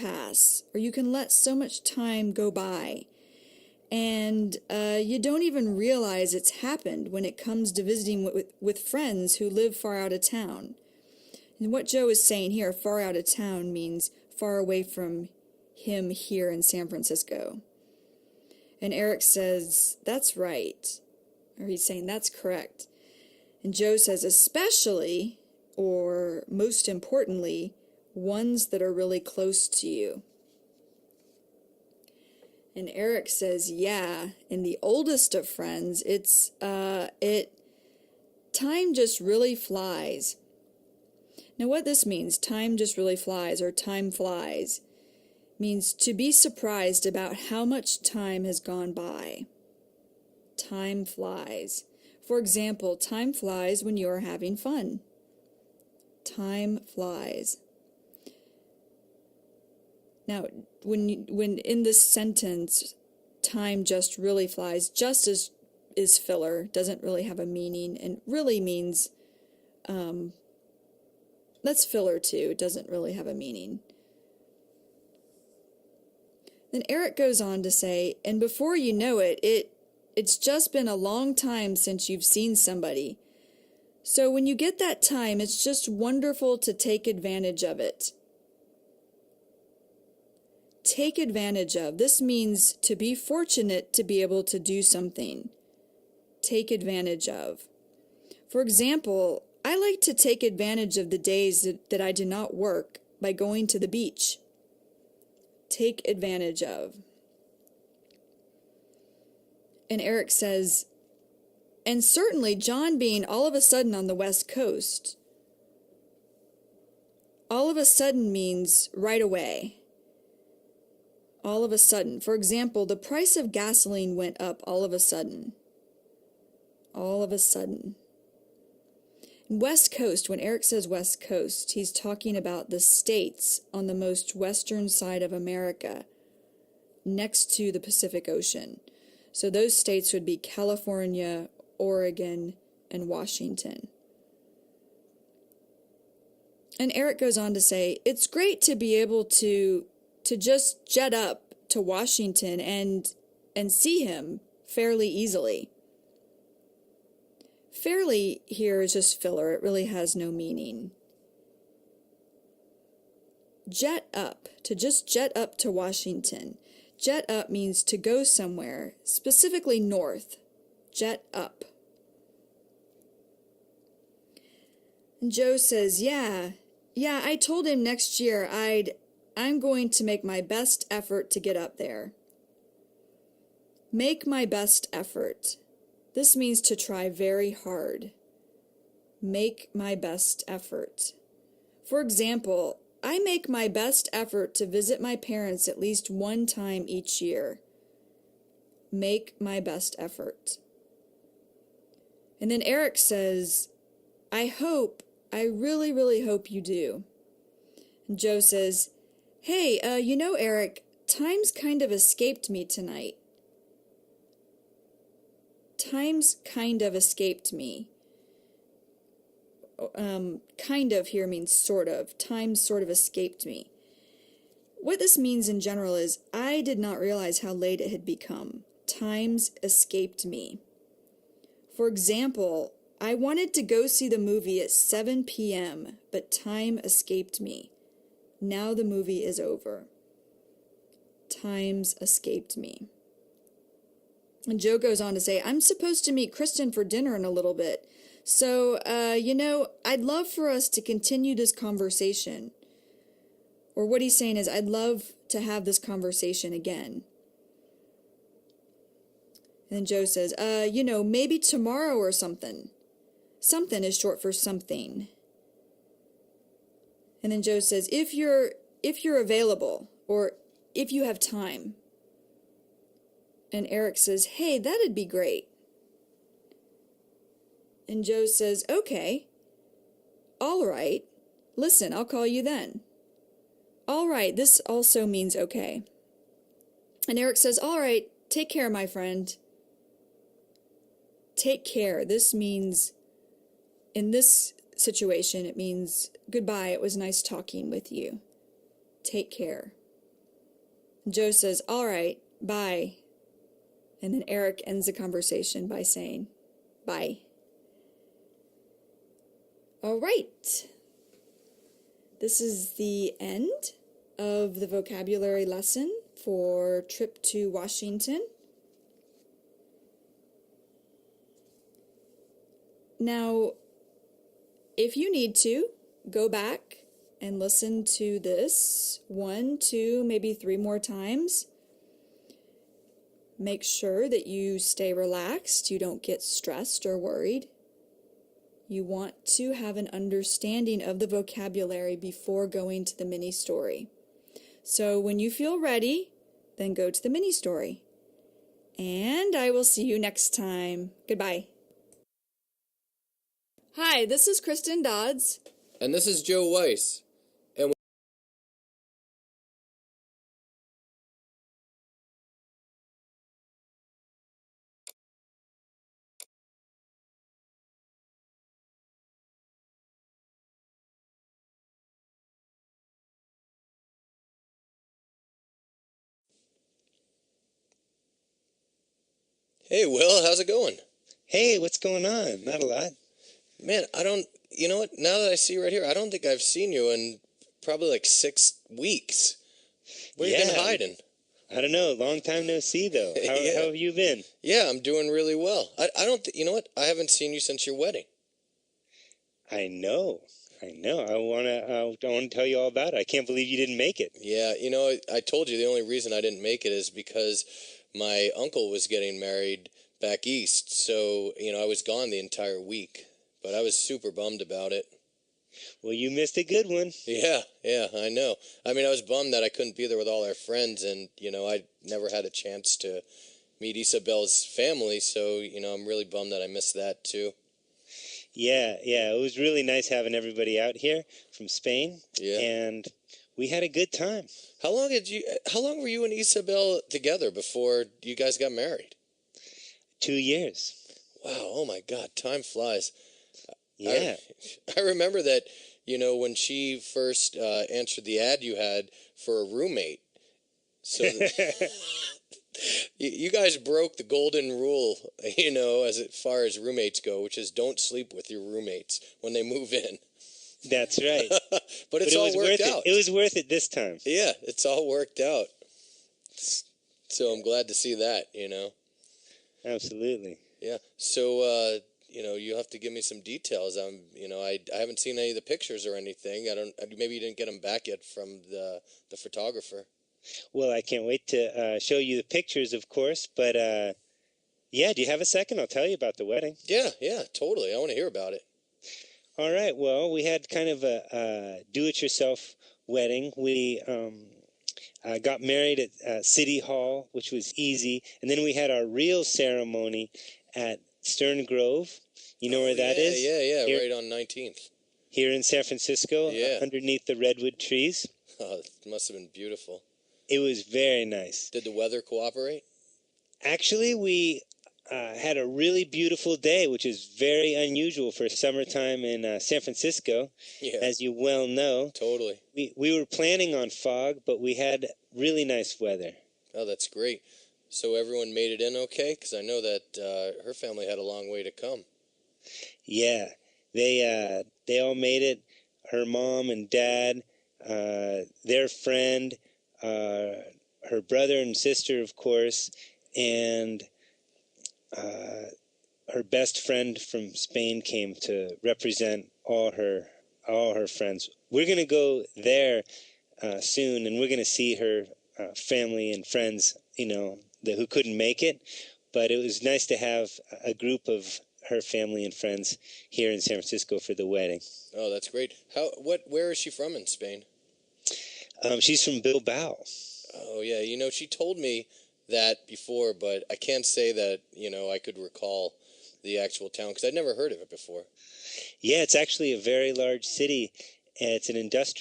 pass, or you can let so much time go by. And you don't even realize it's happened when it comes to visiting with friends who live far out of town. And what Joe is saying here, far out of town, means far away from him here in San Francisco. And Eric says, that's right. Or he's saying, that's correct. And Joe says, especially, or most importantly, ones that are really close to you. And Eric says, yeah, in the oldest of friends, time just really flies. Now what this means, time just really flies, or time flies, means to be surprised about how much time has gone by. Time flies. For example, time flies when you are having fun. Time flies. Now, when in this sentence, time just really flies, just is filler, doesn't really have a meaning, and really means, that's filler too, it doesn't really have a meaning. Then Eric goes on to say, and before you know it, it's just been a long time since you've seen somebody. So when you get that time, it's just wonderful to take advantage of it. Take advantage of. This means to be fortunate to be able to do something. Take advantage of. For example, I like to take advantage of the days that I do not work by going to the beach. Take advantage of. And Eric says, and certainly John being all of a sudden on the West Coast. All of a sudden means right away. All of a sudden. For example, the price of gasoline went up all of a sudden. All of a sudden. West Coast, when Eric says West Coast, he's talking about the states on the most western side of America, next to the Pacific Ocean. So those states would be California, Oregon, and Washington. And Eric goes on to say, it's great to be able to just jet up to Washington and see him fairly easily. Fairly here is just filler. It really has no meaning. Jet up, to just jet up to Washington. Jet up means to go somewhere, specifically north. Jet up. And Joe says, yeah, I told him next year I'm going to make my best effort to get up there. Make my best effort. This means to try very hard. Make my best effort. For example, I make my best effort to visit my parents at least one time each year. Make my best effort. And then Eric says, I really, really hope you do. And Joe says, hey, Eric, time's kind of escaped me tonight. Time's kind of escaped me. Kind of here means sort of. Time sort of escaped me. What this means in general is, I did not realize how late it had become. Time's escaped me. For example, I wanted to go see the movie at 7 p.m., but time escaped me. Now the movie is over. Time's escaped me. And Joe goes on to say, I'm supposed to meet Kristen for dinner in a little bit. So, I'd love for us to continue this conversation. Or what he's saying is, I'd love to have this conversation again. And then Joe says, maybe tomorrow or something. Something is short for something. And then Joe says, if you're available, or if you have time. And Eric says, hey, that'd be great. And Joe says, okay. All right. Listen, I'll call you then. All right, this also means okay. And Eric says, all right, take care, my friend. Take care. This means, in this situation, it means goodbye. It was nice talking with you. Take care. Joe says, "All right, bye." And then Eric ends the conversation by saying, "Bye." All right. This is the end of the vocabulary lesson for Trip to Washington. Now, if you need to, go back and listen to this 1, 2, maybe 3 more times. Make sure that you stay relaxed, you don't get stressed or worried. You want to have an understanding of the vocabulary before going to the mini story. So when you feel ready, then go to the mini story. And I will see you next time. Goodbye. Hi, this is Kristen Dodds. And this is Joe Weiss. Hey, Will, how's it going? Hey, what's going on? Not a lot. Man, you know what? Now that I see you right here, I don't think I've seen you in probably like 6 weeks. Where you been hiding? I don't know. Long time no see, though. How have you been? Yeah, I'm doing really well. You know what? I haven't seen you since your wedding. I know. I want to tell you all about it. I can't believe you didn't make it. Yeah, you know, I told you the only reason I didn't make it is because my uncle was getting married back east. So, you know, I was gone the entire week. But I was super bummed about it. Well, you missed a good one. Yeah, I know. I mean, I was bummed that I couldn't be there with all our friends, and, you know, I never had a chance to meet Isabel's family, so, you know, I'm really bummed that I missed that, too. Yeah, it was really nice having everybody out here from Spain. Yeah. And we had a good time. How long were you and Isabel together before you guys got married? 2 years. Wow, oh my God, time flies. Yeah. I remember that, you know, when she first answered the ad you had for a roommate. So you guys broke the golden rule, you know, as far as roommates go, which is don't sleep with your roommates when they move in. That's right. But it all worked out. It was worth it this time. Yeah, it's all worked out. So I'm glad to see that, you know. Absolutely. Yeah. So, you know, you have to give me some details. You know, I haven't seen any of the pictures or anything. Maybe you didn't get them back yet from the photographer. Well, I can't wait to show you the pictures, of course. But, yeah, do you have a second? I'll tell you about the wedding. Yeah, totally. I want to hear about it. All right. Well, we had kind of a do-it-yourself wedding. We got married at City Hall, which was easy. And then we had our real ceremony at Stern Grove. You know where that is? Yeah, here, right on 19th. Here in San Francisco, underneath the redwood trees. Oh, it must have been beautiful. It was very nice. Did the weather cooperate? Actually, we had a really beautiful day, which is very unusual for summertime in San Francisco, as you well know. Totally. We were planning on fog, but we had really nice weather. Oh, that's great. So everyone made it in okay? Because I know that her family had a long way to come. Yeah, they all made it. Her mom and dad, their friend, her brother and sister, of course, and her best friend from Spain came to represent all her friends. We're going to go there soon, and we're going to see her family and friends, you know, who couldn't make it. But it was nice to have a group of her family and friends here in San Francisco for the wedding. Oh, that's great. Where is she from in Spain? She's from Bilbao. Oh, yeah. You know, she told me that before, but I can't say that, you know, I could recall the actual town because I'd never heard of it before. Yeah, it's actually a very large city. It's an industrial